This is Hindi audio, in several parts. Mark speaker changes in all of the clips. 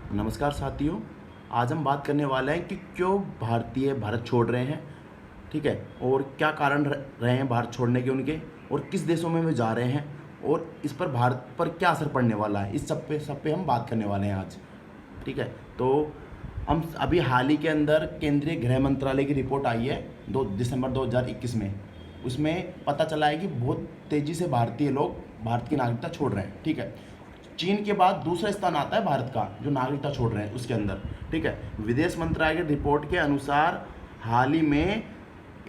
Speaker 1: नमस्कार साथियों। आज हम बात करने वाले हैं कि क्यों भारतीय भारत छोड़ रहे हैं। ठीक है, और क्या कारण रहे हैं भारत छोड़ने के उनके, और किस देशों में वे जा रहे हैं, और इस पर भारत पर क्या असर पड़ने वाला है। इस सब पे हम बात करने वाले हैं आज। ठीक है, तो हम अभी हाल ही के अंदर केंद्रीय गृह मंत्रालय की रिपोर्ट आई है 2 दिसंबर 2021 में। उसमें पता चला है कि बहुत तेज़ी से भारतीय लोग भारत की नागरिकता छोड़ रहे हैं। ठीक है, चीन के बाद दूसरा स्थान आता है भारत का जो नागरिकता छोड़ रहे हैं उसके अंदर। ठीक है, विदेश मंत्रालय की रिपोर्ट के अनुसार हाल ही में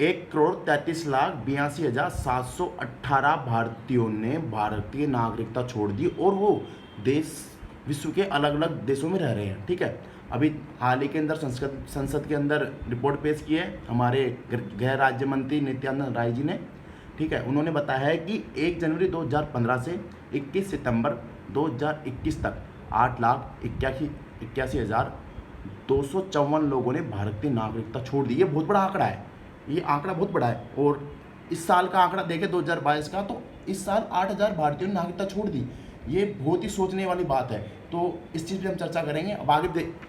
Speaker 1: 1,33,82,718 भारतीयों ने भारतीय नागरिकता छोड़ दी और वो देश विश्व के अलग अलग देशों में रह रहे हैं। ठीक है, अभी हाल ही के अंदर संसद के अंदर रिपोर्ट पेश की है हमारे गृह राज्य मंत्री नित्यानंद राय जी ने। ठीक है, उन्होंने बताया है कि 1 जनवरी 2015 से 21 सितंबर 2021 तक 8,81,81,254 लोगों ने भारतीय नागरिकता छोड़ दी। ये बहुत बड़ा आंकड़ा है, ये आंकड़ा बहुत बड़ा है। और इस साल का आंकड़ा देखें 2022 का, तो इस साल 8,000 भारतीयों ने नागरिकता छोड़ दी। ये बहुत ही सोचने वाली बात है। तो इस चीज़ पे हम चर्चा करेंगे। अब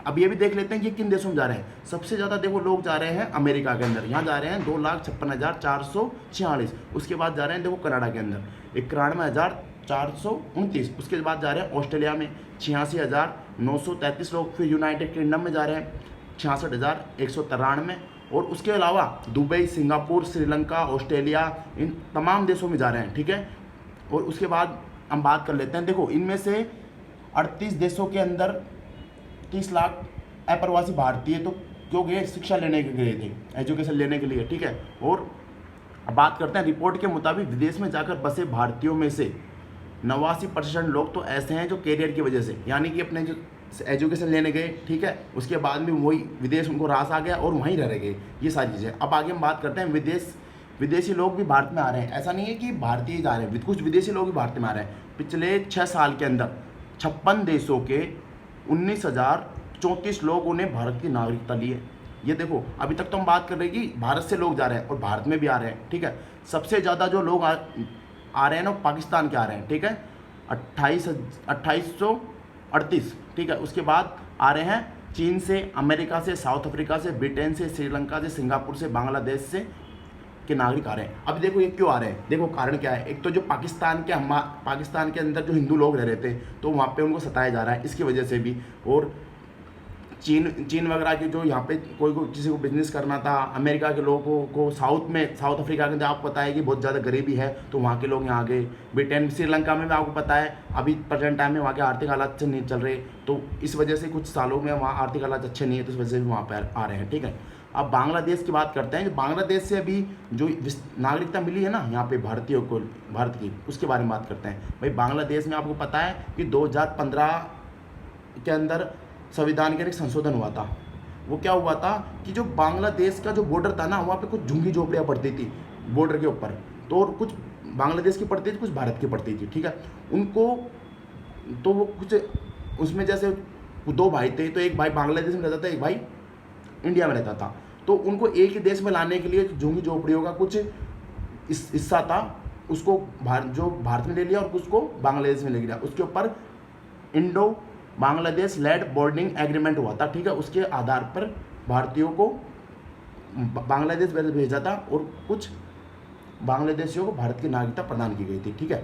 Speaker 1: अब ये भी देख लेते हैं कि किन देशों में जा रहे हैं। सबसे ज़्यादा देखो लोग जा रहे हैं अमेरिका के अंदर, यहाँ जा रहे हैं 2,56,446। उसके बाद जा रहे हैं देखो कनाडा के अंदर 91,429। उसके बाद जा रहे हैं ऑस्ट्रेलिया में 86,933 लोग। फिर यूनाइटेड किंगडम में जा रहे हैं 66,193। और उसके अलावा दुबई, सिंगापुर, श्रीलंका, ऑस्ट्रेलिया, इन तमाम देशों में जा रहे हैं। ठीक है, और उसके बाद हम बात कर लेते हैं। देखो इनमें से 38 देशों के अंदर 30 लाख अप्रवासी भारतीय तो जो गए शिक्षा लेने के गए थे, एजुकेशन लेने के लिए। ठीक है, और अब बात करते हैं रिपोर्ट के मुताबिक विदेश में जाकर बसे भारतीयों में से 89% लोग तो ऐसे हैं जो कैरियर की वजह से, यानी कि अपने जो एजुकेशन लेने गए, ठीक है, उसके बाद में वही विदेश उनको रास आ गया और वहीं रह गए। ये सारी चीज़ें। अब आगे हम बात करते हैं विदेशी लोग भी भारत में आ रहे हैं। ऐसा नहीं है कि भारतीय जा रहे हैं, कुछ विदेशी लोग भी भारत में आ रहे हैं। पिछले 6 साल के अंदर 56 देशों के 19,034 लोगों ने भारत की नागरिकता ली है। ये देखो, अभी तक तो हम बात कर रहे हैं कि भारत से लोग जा रहे हैं और भारत में भी आ रहे हैं। ठीक है, सबसे ज़्यादा जो लोग आ रहे हैं ना पाकिस्तान के आ रहे हैं। ठीक है, 2838। ठीक है, उसके बाद आ रहे हैं चीन से, अमेरिका से, साउथ अफ्रीका से, ब्रिटेन से, श्रीलंका से, सिंगापुर से, बांग्लादेश से के नागरिक आ रहे हैं। अब देखो ये क्यों आ रहे हैं, देखो कारण क्या है। एक तो जो पाकिस्तान के अंदर जो हिंदू लोग रह रहे थे तो वहाँ पे उनको सताया जा रहा है, इसकी वजह से भी। और चीन वगैरह की जो यहाँ पे कोई किसी को बिजनेस करना था, अमेरिका के लोगों को साउथ अफ्रीका के अंदर आपको पता है कि बहुत ज़्यादा गरीबी है तो वहाँ के लोग यहाँ आ गए। ब्रिटेन, श्रीलंका में भी आपको पता है अभी प्रेजेंट टाइम में वहाँ के आर्थिक हालात अच्छे नहीं चल रहे, तो इस वजह से कुछ सालों में वहाँ आर्थिक हालात अच्छे नहीं है, तो इस वजह से भी वहाँ पर आ रहे हैं। ठीक है, अब बांग्लादेश की बात करते हैं। जो बांग्लादेश से अभी जो नागरिकता मिली है ना यहाँ पे भारतीयों को, भारत की, उसके बारे में बात करते हैं। भाई बांग्लादेश में आपको पता है कि 2015 के अंदर संविधान के एक संशोधन हुआ था। वो क्या हुआ था कि जो बांग्लादेश का जो बॉर्डर था ना, वहाँ पे कुछ झुग्गी झोपड़ियाँ पड़ती थी बॉर्डर के ऊपर, तो और कुछ बांग्लादेश की पड़ती थी, कुछ भारत की पड़ती थी। ठीक है, उनको तो वो कुछ उसमें जैसे 2 भाई थे, तो एक भाई बांग्लादेश में रहता था, एक भाई इंडिया में रहता था। तो उनको एक ही देश में लाने के लिए झुग्गी झोपड़ियों का कुछ हिस्सा था, उसको भारत में ले लिया और उसको बांग्लादेश में ले लिया। उसके ऊपर Indo Bangladesh land bordering agreement हुआ था। ठीक है, उसके आधार पर भारतीयों को बांग्लादेश भेजा था और कुछ बांग्लादेशियों को भारत की नागरिकता प्रदान की गई थी। ठीक है,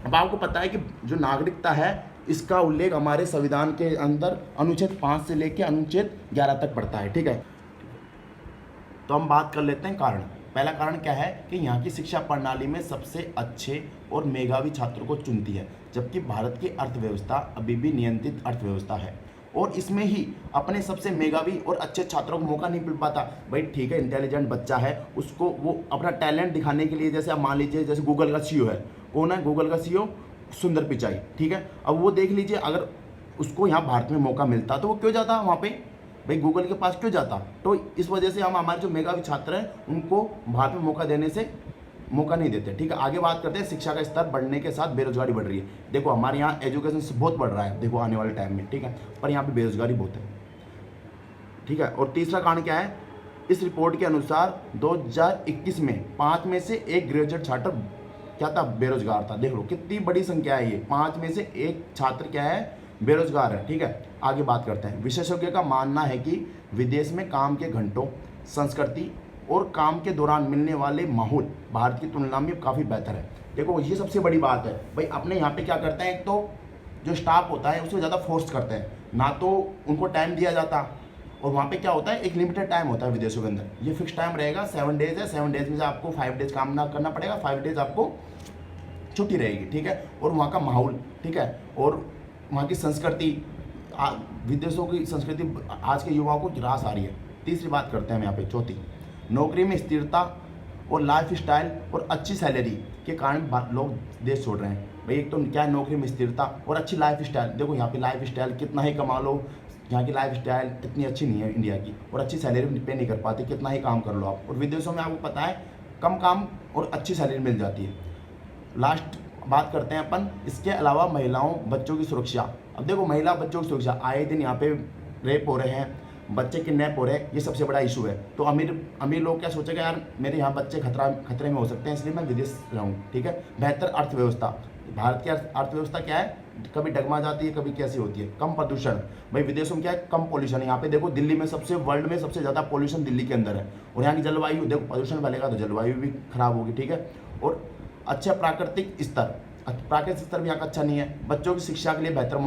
Speaker 1: अब आपको पता है कि जो नागरिकता है इसका उल्लेख हमारे संविधान के अंदर अनुच्छेद 5 से लेकर अनुच्छेद 11 तक पड़ता है। ठीक है, तो हम बात कर लेते हैं कारण। पहला कारण क्या है कि यहाँ की शिक्षा प्रणाली में सबसे अच्छे और मेधावी छात्रों को चुनती है, जबकि भारत की अर्थव्यवस्था अभी भी नियंत्रित अर्थव्यवस्था है और इसमें ही अपने सबसे मेधावी और अच्छे छात्रों को मौका नहीं मिल पाता। भाई ठीक है, इंटेलिजेंट बच्चा है, उसको वो अपना टैलेंट दिखाने के लिए, जैसे आप मान लीजिए जैसे गूगल का सीईओ है, कौन है गूगल का सीईओ, सुंदर पिचाई। ठीक है, अब वो देख लीजिए अगर उसको यहाँ भारत में मौका मिलता तो वो क्यों जाता वहाँ पे, भाई गूगल के पास क्यों जाता। तो इस वजह से हम हमारे जो मेधावी छात्र हैं उनको भारत में मौका देने से मौका नहीं देते। ठीक है, आगे बात करते हैं। शिक्षा का स्तर बढ़ने के साथ बेरोजगारी बढ़ रही है। देखो हमारे यहाँ एजुकेशन बहुत बढ़ रहा है, देखो आने वाले टाइम में। ठीक है, पर यहाँ पे बेरोजगारी बहुत है। ठीक है, और तीसरा कारण क्या है, इस रिपोर्ट के अनुसार 2021 में 5 में से 1 ग्रेजुएट छात्र क्या था, बेरोजगार था। देख लो कितनी बड़ी संख्या है ये, 5 में से 1 छात्र क्या है, बेरोजगार है, ठीक है। आगे बात करते हैं। विशेषज्ञों का मानना है कि विदेश में काम के घंटों, संस्कृति और काम के दौरान मिलने वाले माहौल भारत की तुलना में काफ़ी बेहतर है। देखो ये सबसे बड़ी बात है भाई, अपने यहाँ पे क्या करते हैं, एक तो जो स्टाफ होता है उसको ज़्यादा फोर्स करते हैं, ना तो उनको टाइम दिया जाता, और वहाँ पे क्या होता है, एक लिमिटेड टाइम होता है विदेशों के अंदर, ये फिक्स टाइम रहेगा, 7 डेज है, 7 डेज में से आपको 5 डेज काम ना करना पड़ेगा, 5 डेज आपको छुट्टी रहेगी, ठीक है। और वहाँ का माहौल, ठीक है, और वहाँ की संस्कृति, विदेशों की संस्कृति आज के युवाओं को ग्रास आ रही है। तीसरी बात करते हैं हम यहाँ पे, चौथी, नौकरी में स्थिरता और लाइफ स्टाइल और अच्छी सैलरी के कारण लोग देश छोड़ रहे हैं। भाई एक तो क्या है, नौकरी में स्थिरता और अच्छी लाइफ स्टाइल। देखो यहाँ पे लाइफ स्टाइल कितना ही कमा लो, यहाँ की लाइफ स्टाइल इतनी अच्छी नहीं है इंडिया की, और अच्छी सैलरी पे नहीं कर पाते, कितना ही काम कर लो आप। और विदेशों में आपको पता है कम काम और अच्छी सैलरी मिल जाती है। लास्ट बात करते हैं अपन, इसके अलावा महिलाओं बच्चों की सुरक्षा। अब देखो महिला बच्चों की सुरक्षा, आए दिन यहाँ पे रेप हो रहे हैं, बच्चे किडनैप हो रहे हैं, ये सबसे बड़ा इशू है। तो अमीर लोग क्या सोचेगा, यार मेरे यहाँ बच्चे खतरे में हो सकते हैं, इसलिए मैं विदेश रहूँ, ठीक है। बेहतर अर्थव्यवस्था, भारत की अर्थव्यवस्था क्या है, कभी डगमा जाती है, कभी कैसी होती है। कम प्रदूषण, भाई विदेशों में क्या है, कम पॉल्यूशन। यहाँ पे देखो दिल्ली में वर्ल्ड में सबसे ज़्यादा पॉल्यूशन दिल्ली के अंदर है। और यहाँ की जलवायु, देखो प्रदूषण फैलेगा तो जलवायु भी खराब होगी, ठीक है। और अच्छा प्राकृतिक स्तर भी यहाँ का अच्छा नहीं है। बच्चों की शिक्षा के लिए बेहतर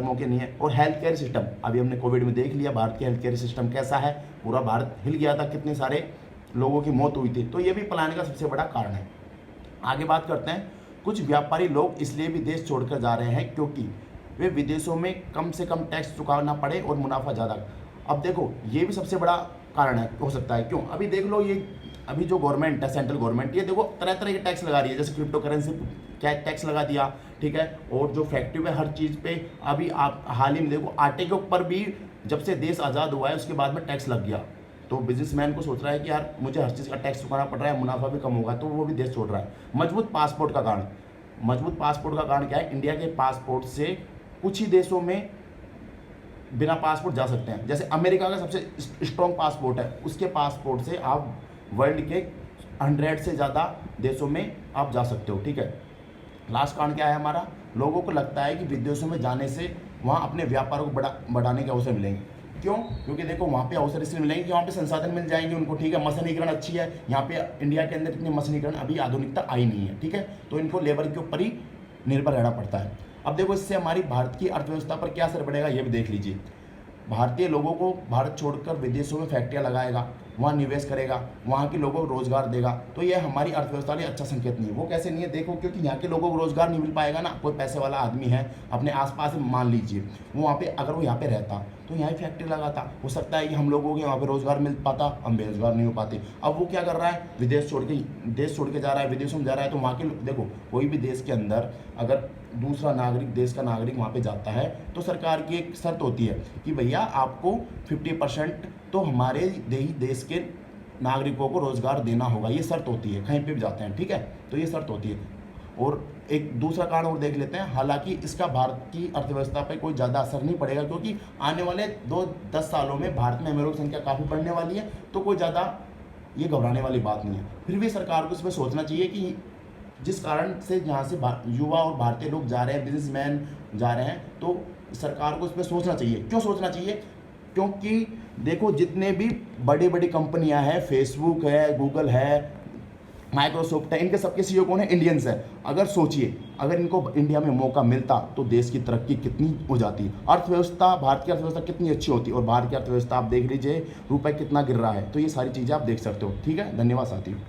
Speaker 1: मौके नहीं है। और हेल्थ केयर सिस्टम, अभी हमने कोविड में देख लिया भारत के हेल्थ केयर सिस्टम कैसा है, पूरा भारत हिल गया था, कितने सारे लोगों की मौत हुई थी। तो ये भी पलायन का सबसे बड़ा कारण है। आगे बात करते हैं, कुछ व्यापारी लोग इसलिए भी देश छोड़कर जा रहे हैं क्योंकि वे विदेशों में कम से कम टैक्स चुकाना पड़े और मुनाफा ज़्यादा। अब देखो ये भी सबसे बड़ा कारण है, हो सकता है। क्यों, अभी देख लो, ये अभी जो गवर्नमेंट है, सेंट्रल गवर्नमेंट, ये देखो तरह तरह के टैक्स लगा रही है, जैसे क्रिप्टो करेंसी क्या टैक्स लगा दिया, ठीक है। और जो फैक्ट्री में हर चीज़ पे, अभी आप हाल ही में देखो आटे के ऊपर भी जब से देश आज़ाद हुआ है उसके बाद में टैक्स लग गया। तो बिजनेसमैन को सोच रहा है कि यार मुझे हर चीज़ का टैक्स चुकाना पड़ रहा है, मुनाफा भी कम होगा, तो वो भी देश छोड़ रहा है। मजबूत पासपोर्ट का कारण क्या है, इंडिया के पासपोर्ट से कुछ ही देशों में बिना पासपोर्ट जा सकते हैं। जैसे अमेरिका का सबसे स्ट्रॉन्ग पासपोर्ट है, उसके पासपोर्ट से आप वर्ल्ड के 100 से ज़्यादा देशों में आप जा सकते हो, ठीक है। लास्ट कारण क्या है हमारा, लोगों को लगता है कि विदेशों में जाने से वहाँ अपने व्यापार को बढ़ाने के अवसर मिलेंगे। क्यों, क्योंकि देखो वहाँ पे अवसर इसलिए मिलेंगे कि वहाँ पे संसाधन मिल जाएंगे उनको, ठीक है। मशीनीकरण अच्छी है यहाँ पे, इंडिया के अंदर इतनी मशीनीकरण अभी आधुनिकता आई नहीं है, ठीक है। तो इनको लेबर के ऊपर ही निर्भर रहना पड़ता है। अब देखो इससे हमारी भारत की अर्थव्यवस्था पर क्या असर पड़ेगा ये भी देख लीजिए। भारतीय लोगों को भारत छोड़कर विदेशों में फैक्ट्रियाँ लगाएगा, वहाँ निवेश करेगा, वहाँ के लोगों को रोजगार देगा, तो ये हमारी अर्थव्यवस्था लिए अच्छा संकेत नहीं है। वो कैसे नहीं है, देखो क्योंकि यहाँ के लोगों को रोजगार नहीं मिल पाएगा ना। कोई पैसे वाला आदमी है अपने आसपास मान लीजिए, वो वहाँ पे अगर वो यहाँ पे रहता तो यहाँ ही फैक्ट्री लगाता, हो सकता है कि हम लोगों के वहाँ पे रोजगार मिल पाता, हम बेरोजगार नहीं हो पाते। अब वो क्या कर रहा है, देश छोड़ के जा रहा है, विदेशों में जा रहा है। तो वहाँ के देखो, कोई भी देश के अंदर अगर दूसरा नागरिक, देश का नागरिक वहाँ पे जाता है तो सरकार की एक शर्त होती है कि भैया आपको 50% तो हमारे देश के नागरिकों को रोजगार देना होगा, ये शर्त होती है, कहीं पे भी जाते हैं, ठीक है। तो ये शर्त होती है। और एक दूसरा कारण और देख लेते हैं, हालांकि इसका भारत की अर्थव्यवस्था पर कोई ज़्यादा असर नहीं पड़ेगा क्योंकि आने वाले 2-10 सालों में भारत में अमीरों की संख्या काफ़ी बढ़ने वाली है, तो कोई ज़्यादा ये घबराने वाली बात नहीं है। फिर भी सरकार को इसमें सोचना चाहिए कि जिस कारण से यहाँ से युवा और भारतीय लोग जा रहे हैं, बिजनेसमैन जा रहे हैं, तो सरकार को इस पर सोचना चाहिए। क्यों सोचना चाहिए, क्योंकि देखो जितने भी बड़ी बड़ी कंपनियां हैं, फेसबुक है, गूगल है, माइक्रोसॉफ्ट है, इनके सबके सीईओ कौन है, इंडियंस है। अगर सोचिए, अगर इनको इंडिया में मौका मिलता तो देश की तरक्की कितनी हो जाती, अर्थव्यवस्था, भारत की अर्थव्यवस्था कितनी अच्छी होती। और भारत की अर्थव्यवस्था आप देख लीजिए, रुपये कितना गिर रहा है। तो ये सारी चीज़ें आप देख सकते हो, ठीक है। धन्यवाद साथियों।